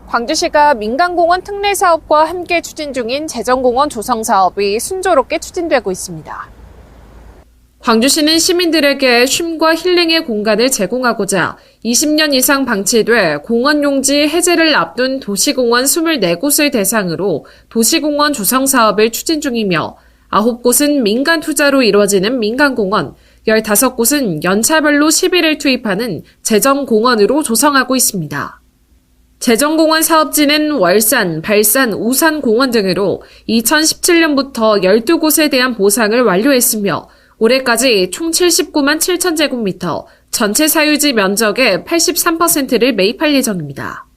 광주시가 민간공원 특례 사업과 함께 추진 중인 재정공원 조성 사업이 순조롭게 추진되고 있습니다. 광주시는 시민들에게 쉼과 힐링의 공간을 제공하고자 20년 이상 방치돼 공원 용지 해제를 앞둔 도시공원 24곳을 대상으로 도시공원 조성 사업을 추진 중이며 9곳은 민간 투자로 이루어지는 민간공원, 15곳은 연차별로 시비를 투입하는 재정공원으로 조성하고 있습니다. 재정공원 사업지는 월산, 발산, 우산공원 등으로 2017년부터 12곳에 대한 보상을 완료했으며 올해까지 총 79만 7천 제곱미터, 전체 사유지 면적의 83%를 매입할 예정입니다.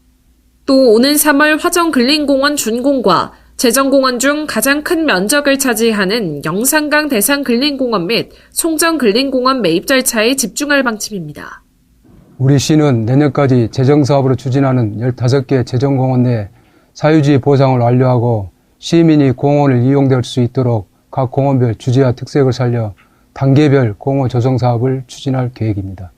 또 오는 3월 화정근린공원 준공과 재정공원 중 가장 큰 면적을 차지하는 영산강 대상근린공원 및 송정근린공원 매입 절차에 집중할 방침입니다. 우리 시는 내년까지 재정사업으로 추진하는 15개 재정공원 내 사유지 보상을 완료하고 시민이 공원을 이용될 수 있도록 각 공원별 주제와 특색을 살려 단계별 공원 조성 사업을 추진할 계획입니다.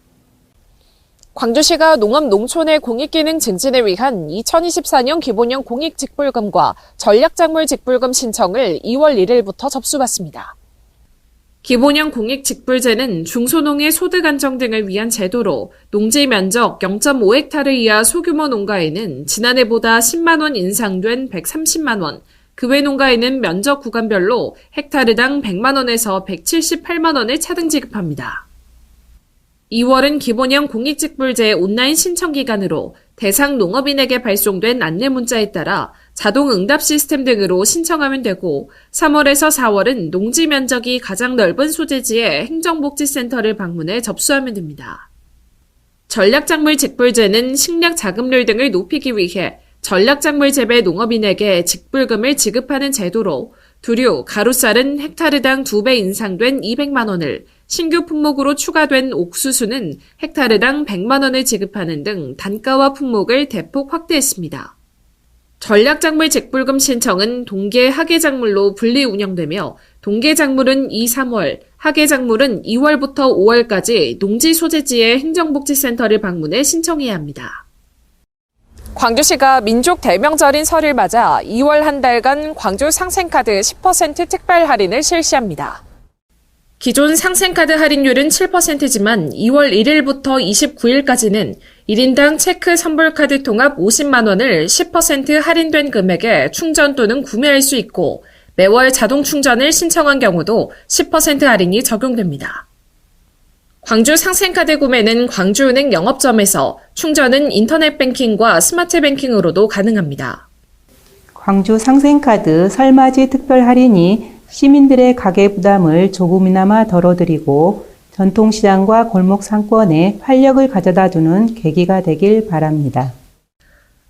광주시가 농업 농촌의 공익기능 증진을 위한 2024년 기본형 공익직불금과 전략작물 직불금 신청을 2월 1일부터 접수받습니다. 기본형 공익직불제는 중소농의 소득 안정 등을 위한 제도로 농지 면적 0.5헥타르 이하 소규모 농가에는 지난해보다 10만 원 인상된 130만 원, 그 외 농가에는 면적 구간별로 헥타르당 100만 원에서 178만 원을 차등 지급합니다. 2월은 기본형 공익직불제 온라인 신청 기간으로 대상 농업인에게 발송된 안내 문자에 따라 자동 응답 시스템 등으로 신청하면 되고 3월에서 4월은 농지 면적이 가장 넓은 소재지의 행정복지센터를 방문해 접수하면 됩니다. 전략작물 직불제는 식량 자급률 등을 높이기 위해 전략작물 재배 농업인에게 직불금을 지급하는 제도로 두류, 가루쌀은 헥타르당 2배 인상된 200만 원을, 신규 품목으로 추가된 옥수수는 헥타르당 100만 원을 지급하는 등 단가와 품목을 대폭 확대했습니다. 전략작물 직불금 신청은 동계 하계작물로 분리 운영되며 동계작물은 2, 3월, 하계작물은 2월부터 5월까지 농지 소재지의 행정복지센터를 방문해 신청해야 합니다. 광주시가 민족 대명절인 설을 맞아 2월 한 달간 광주 상생카드 10% 특별 할인을 실시합니다. 기존 상생카드 할인율은 7%지만 2월 1일부터 29일까지는 1인당 체크 선불카드 통합 50만 원을 10% 할인된 금액에 충전 또는 구매할 수 있고 매월 자동 충전을 신청한 경우도 10% 할인이 적용됩니다. 광주 상생카드 구매는 광주은행 영업점에서, 충전은 인터넷 뱅킹과 스마트 뱅킹으로도 가능합니다. 광주 상생카드 설맞이 특별 할인이 시민들의 가계 부담을 조금이나마 덜어드리고 전통시장과 골목 상권에 활력을 가져다주는 계기가 되길 바랍니다.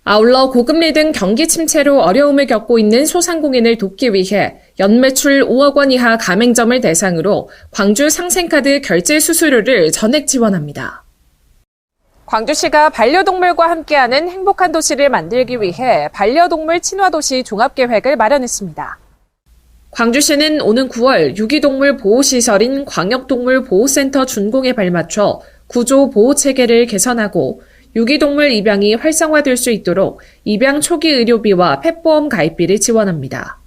아울러 고금리 등 경기 침체로 어려움을 겪고 있는 소상공인을 돕기 위해 연매출 5억 원 이하 가맹점을 대상으로 광주 상생카드 결제 수수료를 전액 지원합니다. 광주시가 반려동물과 함께하는 행복한 도시를 만들기 위해 반려동물 친화도시 종합계획을 마련했습니다. 광주시는 오는 9월 유기동물 보호시설인 광역동물보호센터 준공에 발맞춰 구조 보호체계를 개선하고 유기동물 입양이 활성화될 수 있도록 입양 초기 의료비와 펫보험 가입비를 지원합니다.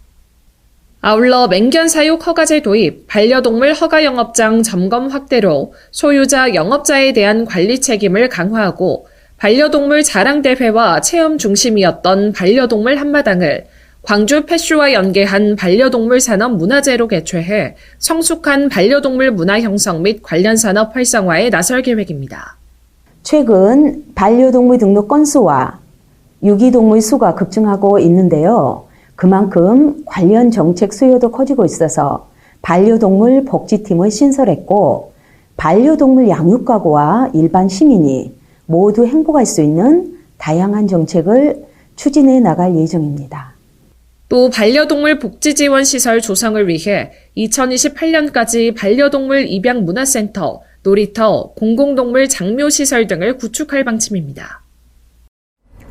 아울러 맹견 사육 허가제 도입, 반려동물 허가 영업장 점검 확대로 소유자 영업자에 대한 관리 책임을 강화하고 반려동물 자랑대회와 체험 중심이었던 반려동물 한마당을 광주 펫쇼와 연계한 반려동물 산업 문화제로 개최해 성숙한 반려동물 문화 형성 및 관련 산업 활성화에 나설 계획입니다. 최근 반려동물 등록 건수와 유기동물 수가 급증하고 있는데요. 그만큼 관련 정책 수요도 커지고 있어서 반려동물 복지팀을 신설했고 반려동물 양육가구와 일반 시민이 모두 행복할 수 있는 다양한 정책을 추진해 나갈 예정입니다. 또 반려동물 복지지원시설 조성을 위해 2028년까지 반려동물 입양문화센터, 놀이터, 공공동물 장묘시설 등을 구축할 방침입니다.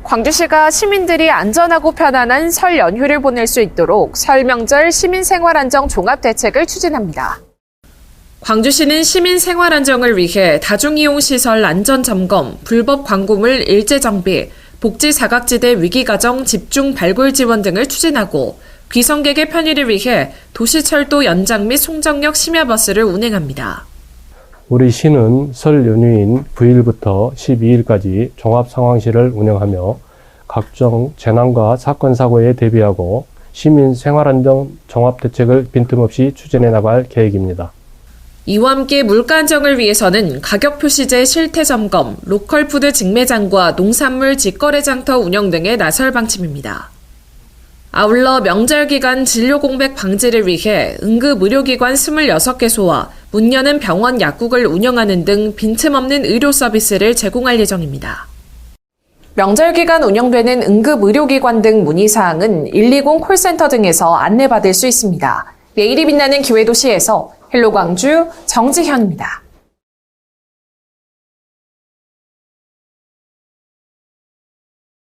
광주시가 시민들이 안전하고 편안한 설 연휴를 보낼 수 있도록 설 명절 시민생활안정 종합대책을 추진합니다. 광주시는 시민생활안정을 위해 다중이용시설 안전점검, 불법 광고물 일제정비, 복지 사각지대 위기가정 집중 발굴 지원 등을 추진하고 귀성객의 편의를 위해 도시철도 연장 및 송정역 심야버스를 운행합니다. 우리 시는 설 연휴인 9일부터 12일까지 종합상황실을 운영하며 각종 재난과 사건, 사고에 대비하고 시민 생활안전 종합대책을 빈틈없이 추진해 나갈 계획입니다. 이와 함께 물가 안정을 위해서는 가격 표시제 실태 점검, 로컬푸드 직매장과 농산물 직거래 장터 운영 등에 나설 방침입니다. 아울러 명절 기간 진료 공백 방지를 위해 응급의료기관 26개소와 문 여는 병원 약국을 운영하는 등 빈틈없는 의료 서비스를 제공할 예정입니다. 명절 기간 운영되는 응급의료기관 등 문의사항은 120 콜센터 등에서 안내받을 수 있습니다. 내일이 빛나는 기회도시에서 헬로 광주 정지현입니다.